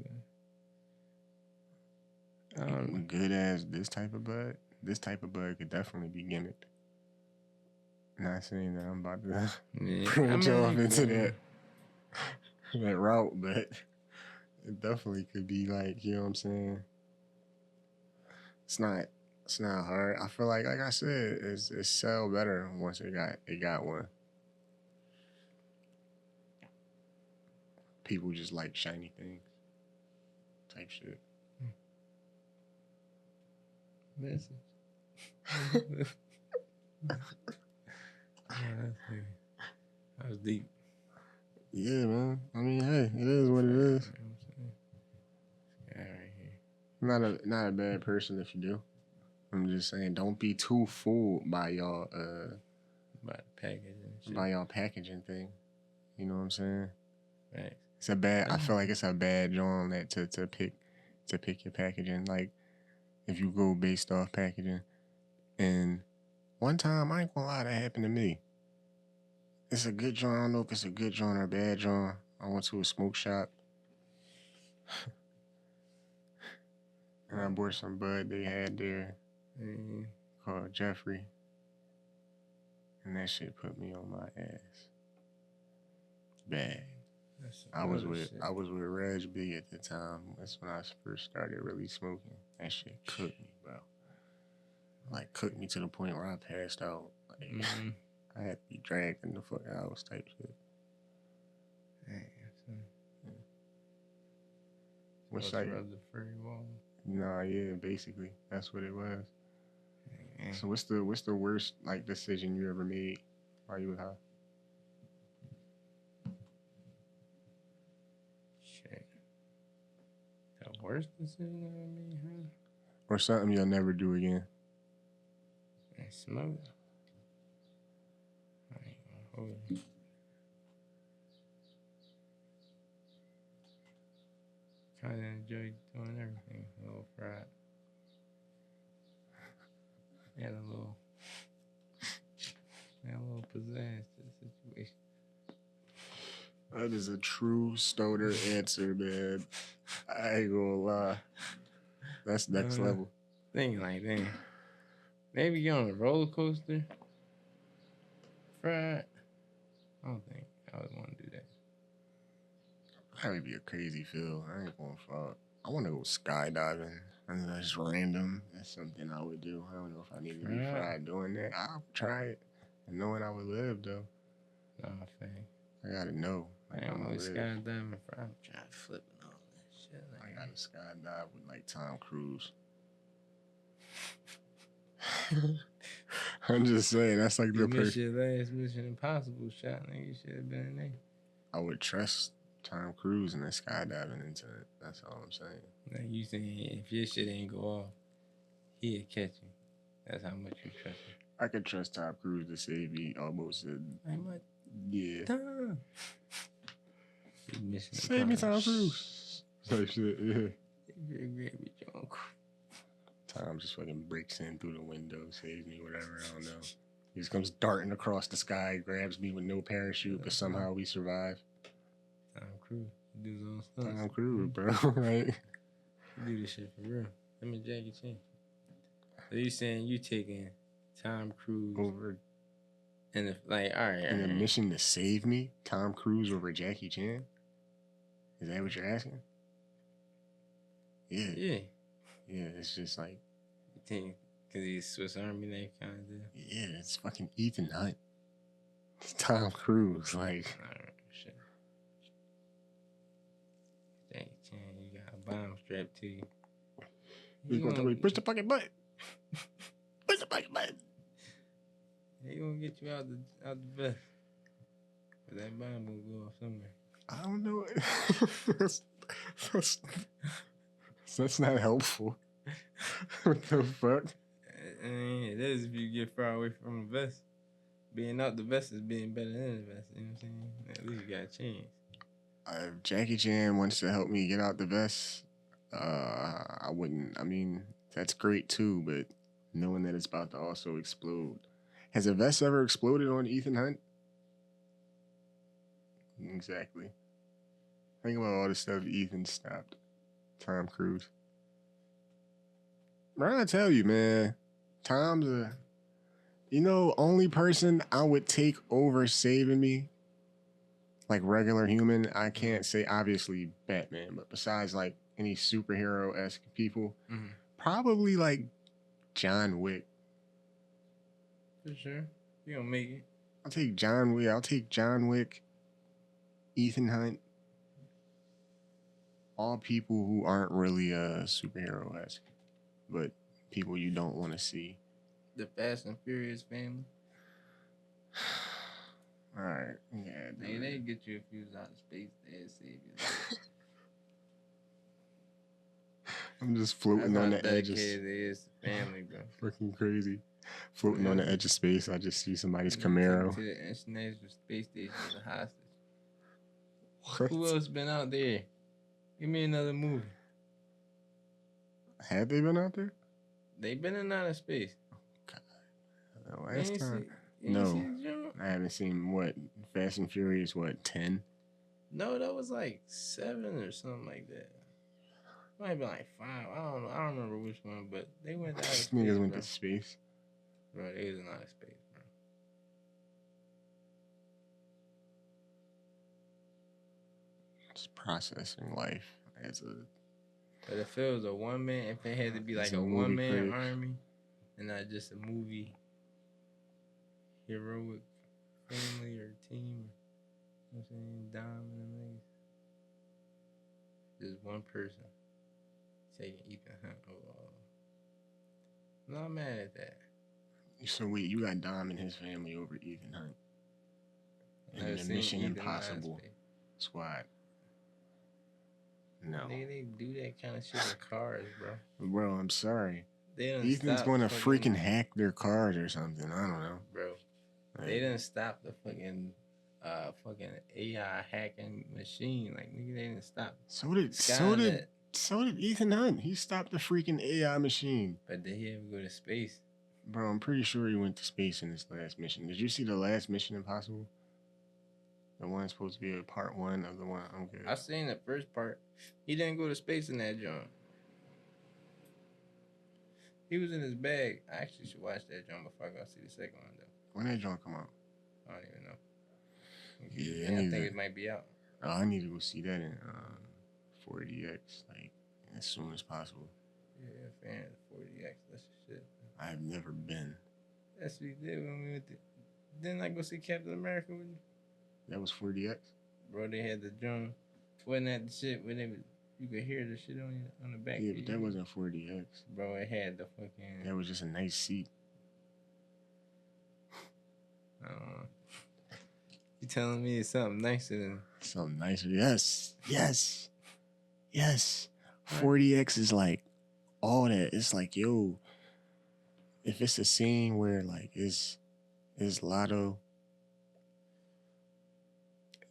that? I don't know. Good as this type of bud. This type of bud could definitely be gimmicked. Not saying that I'm about to branch off into that route, but it definitely could be like, you know what I'm saying? It's not hard. I feel like I said, it's sell better once it got one. People just like shiny things. Type shit. Message. That was deep. Yeah, man. I mean, hey, it is what it is. Guy right here. Not a bad person if you do. I'm just saying, don't be too fooled by y'all by packaging shit. By y'all packaging thing. You know what I'm saying? Right. It's a bad. I feel like it's a bad Jawn that to pick your packaging. Like if you go based off packaging. And one time, I ain't gonna lie, that happened to me. It's a good Jawn. I don't know if it's a good Jawn or a bad Jawn. I went to a smoke shop. And I bought some bud they had there called Jeffrey. And that shit put me on my ass. Bad. I was with Reg B at the time. That's when I first started really smoking. That shit cooked me, bro. Like cooked me to the point where I passed out. Like, I had to be dragged in the fucking house type shit. What's like the furry wall? Nah, yeah, basically that's what it was. So what's the worst like decision you ever made while you was high? Shit. The worst decision I ever made, huh? Or something you'll never do again? And smoke. I ain't gonna hold you. Kind of enjoy doing everything. A little fried. Had a little pizzazz to the situation. That is a true stoner answer, man. I ain't gonna lie. That's next level. Thing like that. Maybe get on a roller coaster. Fried. I don't think I would want to do that. That would be a crazy feel. I ain't gonna fuck. I want to go skydiving. And that's random. That's something I would do. I don't know if I need to be fried doing that. I'll try it. And knowing I would live, though. Nah, fang. I gotta know. Like, I'm always skydiving, bro. I'm trying to flip and all that shit. I got to skydive with like Tom Cruise. I'm just saying, that's like the person. You missed your last Mission Impossible shot, nigga. You should have been in there. I would trust Tom Cruise in the skydiving incident. That's all I'm saying. Like you saying, if your shit ain't go off, he'll catch you. That's how much you trust him. I could trust Tom Cruise to save me almost. Yeah. Tom. Save me, Tom Cruise. Type shit, yeah. Tom just fucking breaks in through the window, saves me, whatever, I don't know. He just comes darting across the sky, grabs me with no parachute, but somehow we survive. Tom Cruise. He do his own stunts. Tom Cruise, bro, right? He do this shit for real. Him and Jackie Chan. So you saying you taking Tom Cruise over and if like all right, in a mission to save me, Tom Cruise over Jackie Chan? Is that what you're asking? Yeah. Yeah. Yeah, it's just like because he's Swiss Army knife kind of deal. Yeah, it's fucking Ethan Hunt. It's Tom Cruise, like. All right, shit. Jackie Chan, you got a bomb strapped to you. He's going to push the fucking button. Push the fucking button. He gonna get you out the vest. But that bomb will go off somewhere. I don't know. That's not helpful. What the fuck? It is if you get far away from the vest. Being out the vest is being better than the vest. You know what I'm saying? At least you got a chance. If Jackie Chan wants to help me get out the vest, I wouldn't. I mean, that's great too, but knowing that it's about to also explode. Has a vest ever exploded on Ethan Hunt? Exactly. Think about all the stuff Ethan stopped. Tom Cruise. I'm trying to tell you, man. Tom's only person I would take over saving me, like regular human, I can't say obviously Batman, but besides like any superhero-esque people, probably like John Wick. For sure. You gonna make it. I'll take John Wick. I'll take John Wick, Ethan Hunt. All people who aren't really superhero-esque, but people you don't want to see. The Fast and Furious family. All right. Yeah. Hey, they get you if you was out of space. They'd save you. I'm just floating on the edge of family, bro. Freaking crazy. Floating on the edge of space. I just see somebody's Camaro. To the International Space Station as a hostage. What? Who else been out there? Give me another movie. Have they been out there? They been in outer space. God. Last time. No. I haven't seen Fast and Furious, 10? No, that was like 7 or something like that. Might have been like 5. I don't know. I don't remember which one, but they went to outer space. Niggas went to space. Bro, they was in outer space, bro. Just processing life as a. But if it was a one man, if it had to be like a one man army, and not just a movie, heroic family or team, you know what I'm saying? Dom and them niggas. Just one person taking Ethan Hunt over. I'm not mad at that. So wait, you got Dom and his family over Ethan Hunt in the Mission Impossible squad. No. They do that kind of shit in cars, bro. Bro, I'm sorry. Ethan's going to freaking hack their cars or something. I don't know. Bro, they didn't stop the fucking AI hacking machine. Like, nigga, they didn't stop. So did Ethan Hunt. He stopped the freaking AI machine. But did he ever go to space? Bro, I'm pretty sure he went to space in his last mission. Did you see the last Mission Impossible? The one that's supposed to be a part 1 of the one. Okay. I seen the first part. He didn't go to space in that Jawn. He was in his bag. I actually should watch that Jawn before I go see the second one, though. When that Jawn come out? I don't even know. Yeah, I think it might be out. Oh, I need to go see that in 4DX, like, as soon as possible. Yeah, fan of 4DX. That's the shit. I've never been. That's what we did when we went to... Didn't I go see Captain America with you? That was 4DX? bro. They had the drum. Wasn't that the shit where you could hear the shit on the back? Yeah, but that wasn't 40X. Bro, it had the fucking. That was just a nice seat. You telling me it's something nicer than something nicer? Yes. 40X is like all that. It's like, yo, if it's a scene where like it's Lotto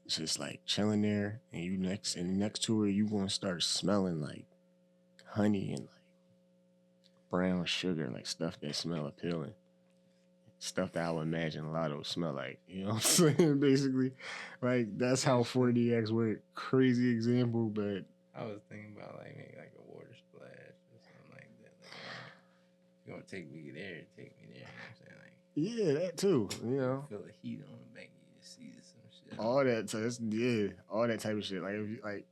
just like chilling there, and you next to her, you gonna start smelling like honey and like brown sugar, like stuff that smell appealing. Stuff that I would imagine Lotto smell like, you know what I'm saying? Basically, like that's how 40X work. Crazy example, but I was thinking about like maybe like a water splash or something like that. Like, if you want to take me there, take me there. You know what I'm saying? Like, yeah, that too. You know, feel the heat on the back of your seat or some shit. All that, so all that type of shit. Like if you like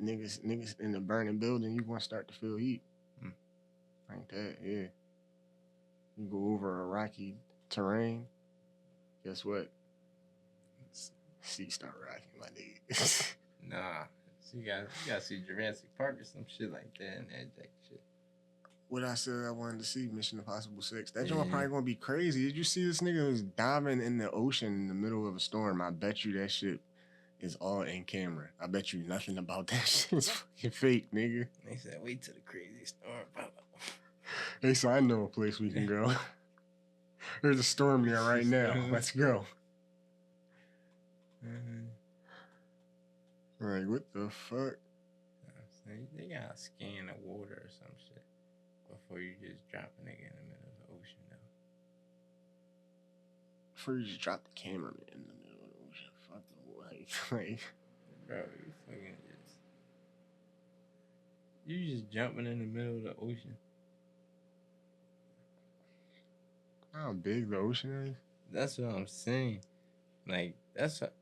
niggas in the burning building, you gonna start to feel heat. Like that, yeah. You go over a rocky terrain, guess what? Seat start rocking, my nigga. Nah. So you gotta see Jurassic Park or some shit like that and that shit. What I said I wanted to see, Mission Impossible 6. That joint probably gonna be crazy. Did you see this nigga was diving in the ocean in the middle of a storm? I bet you that shit is all in camera. I bet you nothing about that shit is fucking fake, nigga. They said, wait till the crazy storm pop up. They said, I know a place we can go. There's a storm there right now. Let's go. Right, what the fuck? They gotta scan the water or some shit before you just drop a nigga in the middle of the ocean, though. Before you just drop the cameraman in the middle of the ocean. Fuck the like. Bro, you fucking just. You just jumping in the middle of the ocean. How big the ocean is? That's what I'm saying. Like, that's what.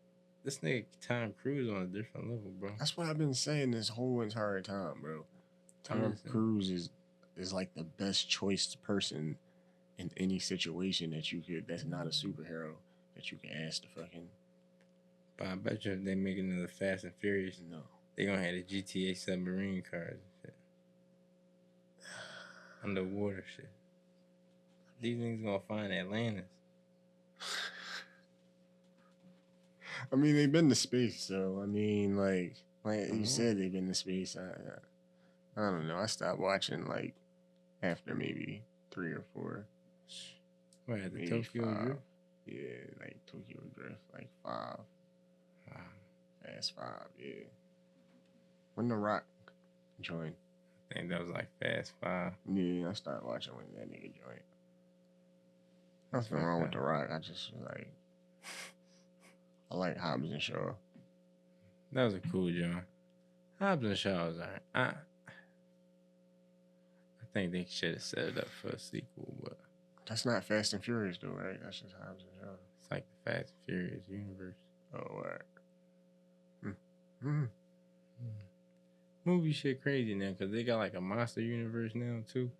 This nigga Tom Cruise on a different level, bro. That's what I've been saying this whole entire time, bro. Tom Cruise is like the best choice person in any situation that's not a superhero that you can ask to fucking. But I bet you if they make another Fast and Furious, no, they gonna have the GTA submarine cars and shit. Underwater shit. These niggas gonna find Atlantis. I mean, they've been to space, so I mean, like you said, they've been to space. I don't know. I stopped watching like after maybe 3 or 4. What, the Tokyo Drift? Yeah, like Tokyo Drift, like 5. Fast 5, yeah. When The Rock joined. I think that was like Fast 5. Yeah, I started watching when that nigga joined. Nothing wrong with The Rock. I just like. I like Hobbs and Shaw. That was a cool joint. Hobbs and Shaw was alright. I think they should have set it up for a sequel, but that's not Fast and Furious though, right? That's just Hobbs and Shaw. It's like the Fast and Furious universe. Oh, right. Movie shit crazy now because they got like a monster universe now too.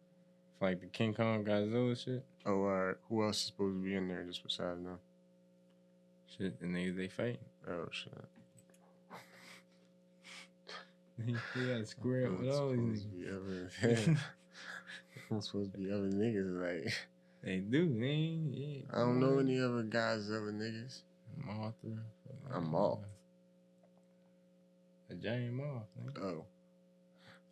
It's like the King Kong Godzilla shit. Oh, alright. Who else is supposed to be in there just besides them? Shit, the niggas they fight. Oh shit. He got square up with all these niggas. I'm supposed to be other niggas like. They do, man. Yeah. I don't know any other Godzilla niggas. Mothra. A moth. A giant moth, man. Oh.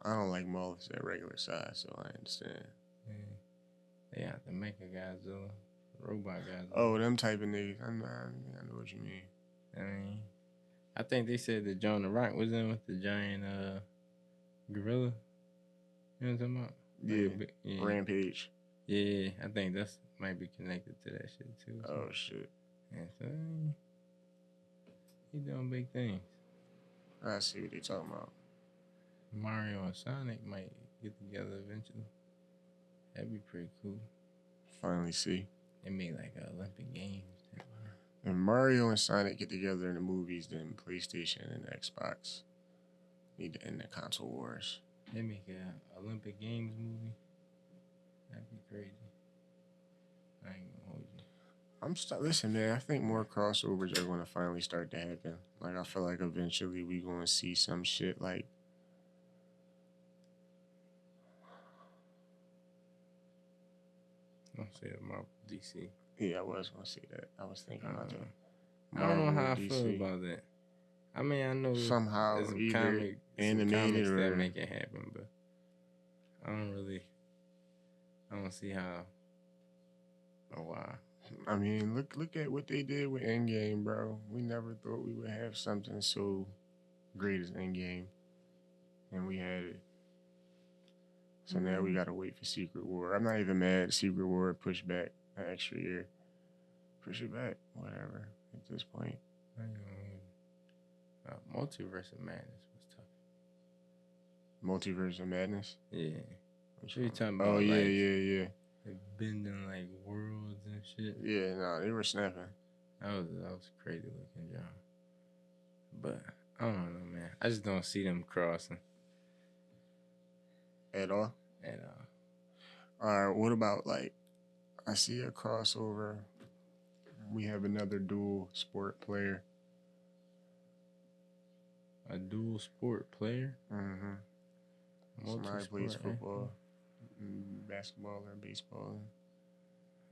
I don't like moths at regular size, so I understand. Yeah. They got the Mecha Godzilla. Robot Godzilla. Oh, them type of niggas. I know what you mean. I mean, I think they said that John the Rock was in with the giant gorilla. You know what I'm talking about? Yeah. Rampage. Yeah, I think that's might be connected to that shit too. So. Oh shit. Yeah, so he doing big things. I see what they talking about. Mario and Sonic might get together eventually. That'd be pretty cool. Finally see. They make like Olympic Games. If Mario and Sonic get together in the movies, then PlayStation and Xbox need to end the console wars. They make an Olympic Games movie. That'd be crazy. I ain't gonna hold you. Listen, man. I think more crossovers are going to finally start to happen. Like, I feel like eventually we going to see some shit like. Don't say the Marvel DC. Yeah, I was going to say that. I was thinking about that. I don't know how I DC. feel about that. I mean, I know somehow there's some either animated comics or that make it happen, but I don't see how or why. I mean, look at what they did with Endgame, bro. We never thought we would have something so great as Endgame, and we had it. So now we gotta wait for Secret War. I'm not even mad. Secret War pushed back an extra year. Push it back, whatever. At this point, Multiverse of Madness was tough. Multiverse of Madness. Yeah. What you talking about? Oh yeah, yeah. Like bending like worlds and shit. Yeah, no, they were snapping. That was crazy looking, John. But I don't know, man. I just don't see them crossing At all. at all. All right, what about like? I see a crossover. We have another dual sport player. A dual sport player? Mm-hmm. Somebody plays football, basketball, or baseball.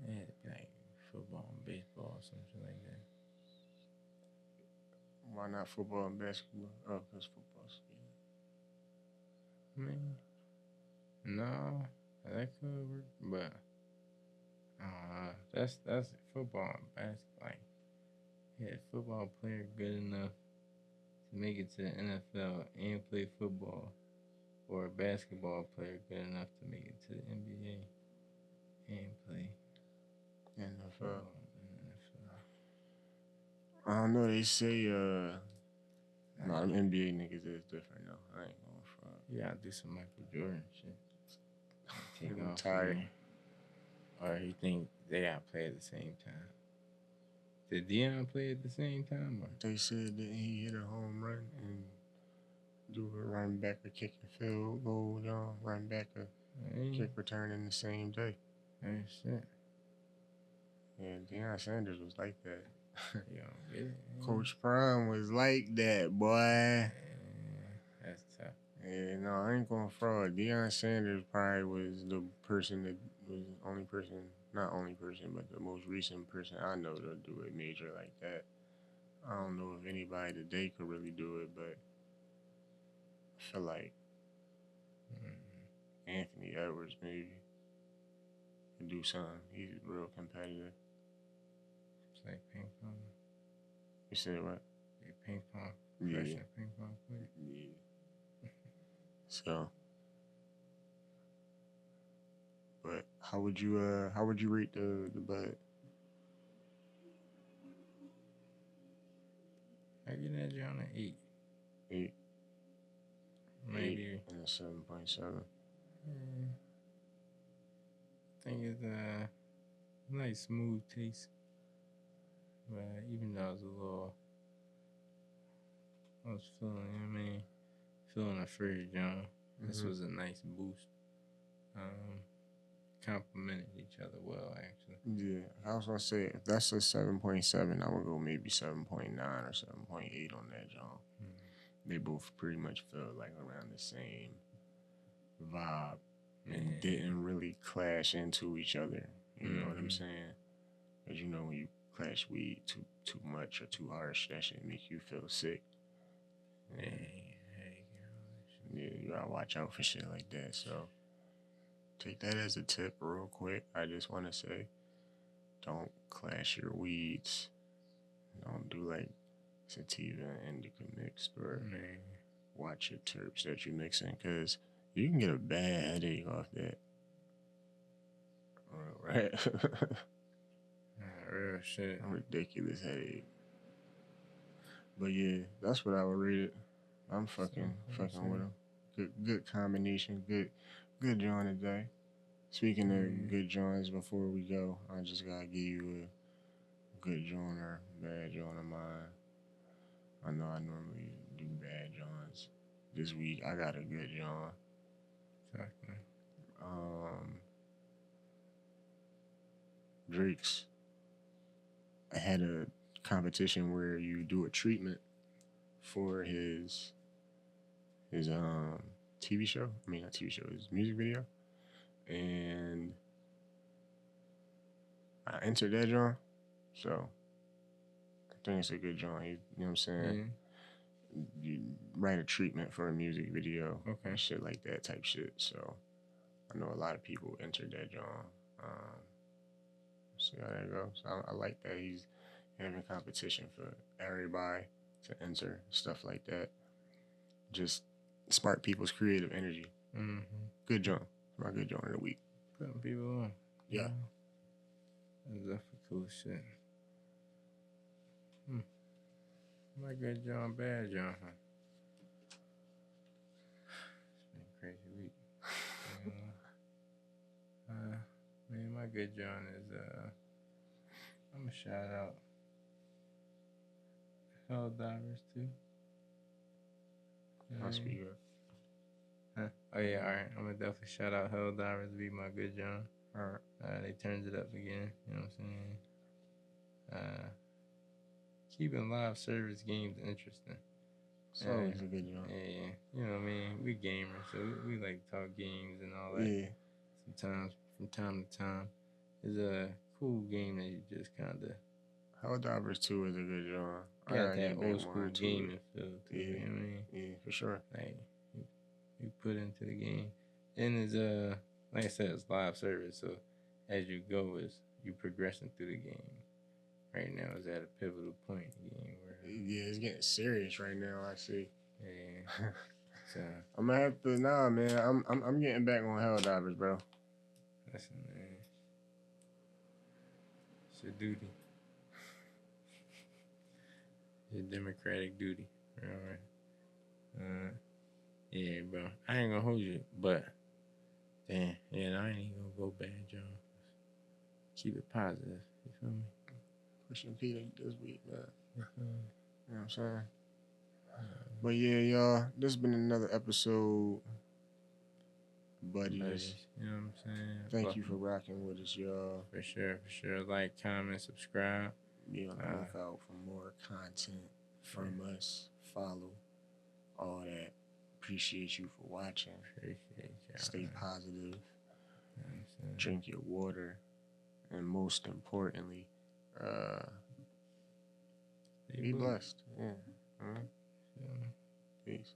Yeah, like football and baseball or something like that. Why not football and basketball? Oh, because football's. I mean, no, that could work, but that's football and basketball. Like, yeah, football player good enough to make it to the NFL and play football, or a basketball player good enough to make it to the NBA and play NFL. I don't know. They say no, them NBA niggas is different though. I ain't going for it. You gotta do some Michael Jordan shit. Take I'm off tired. Or you think they gotta play at the same time? Did Deion play at the same time? Or? They said that he hit a home run and do a run back, a kick and field goal, run back, a kick return in the same day. Hey, shit. Yeah, Deion Sanders was like that. Yeah. Coach Prime was like that, boy. Yeah, that's tough. Yeah, no, I ain't going fraud. Deion Sanders probably was the person that was the only person, not only person, but the most recent person I know to do it major like that. I don't know if anybody today could really do it, but I feel like Anthony Edwards maybe could do something. He's real competitive. Play ping pong. You said what? Play ping pong. Yeah. Ping pong player. Yeah. So, but how would you rate the Bud? I get that Jawn an 8. 8. Maybe. 8 and a 7.7. I think it's a nice smooth taste. But even though I was feeling a free Jawn. This was a nice boost. Complemented each other well, actually. Yeah, I was gonna say if that's a 7.7, I would go maybe 7.9 or 7.8 on that, Jawn. They both pretty much felt like around the same vibe and didn't really clash into each other. You know what I'm saying? Because you know when you clash weed too much or too harsh, that shit make you feel sick. Yeah, you gotta watch out for shit like that. So take that as a tip real quick. I just want to say, don't clash your weeds. Don't do like sativa and indica mixed, or watch your terps that you're mixing, because you can get a bad headache off that. Right? Real shit. Ridiculous headache. But yeah, that's what I would rate it. I'm fucking with him. Good combination. Good Jawn today. Speaking of good Jawns, before we go, I just gotta give you a good Jawn or bad Jawn of mine. I know I normally do bad Jawns. This week I got a good Jawn. Exactly. Drake's. had a competition where you do a treatment for his TV show. I mean, not TV show, his music video. And I entered that Jawn. So I think it's a good Jawn. You know what I'm saying? You write a treatment for a music video, and shit like that type shit. So I know a lot of people entered that Jawn. See how that goes. I like that he's having competition for everybody to enter, stuff like that. Just spark people's creative energy. Good Jawn. My good Jawn of the week. Putting people on. Yeah. That's definitely cool shit. My good Jawn, bad Jawn, huh? It's been a crazy week. Man, my good Jawn is I'm gonna shout out Hell Divers too. Must be good. Huh? Oh yeah, alright. I'm gonna definitely shout out Hell Divers to be my good Jawn. Alright. They turned it up again, you know what I'm saying? Keeping live service games interesting. It's always a good Jawn. Yeah, you know what I mean? We gamers, so we like to talk games and all that. Yeah. Sometimes, from time to time. It's a cool game that you just kind of... Hell Divers 2 is a good Jawn. Got that old school gaming feel to it, you know what I mean? Yeah, for sure. Like, you put into the game. And it's, like I said, it's live service, so as you go, you progressing through the game. Right now, it's at a pivotal point in the game where... Yeah, it's getting serious right now, I see. Yeah. So... I'm gonna have to, man, I'm getting back on Hell Divers, bro. Listen, man. It's your duty. Your democratic duty. Alright. Yeah, bro. I ain't gonna hold you, but damn, yeah, I ain't even gonna go bad, John. Keep it positive. You feel me? Pushing Peter this week, man. You know what I'm saying? But yeah, y'all, this has been another episode. Buddies. You know what I'm saying? Thank you for rocking with us, y'all. For sure, for sure. Like, comment, subscribe. Be on the lookout for more content from us. Follow. All that. Appreciate you for watching. Appreciate y'all. Stay positive. You know what I'm saying? Drink your water. And most importantly, be blessed. Yeah. Peace.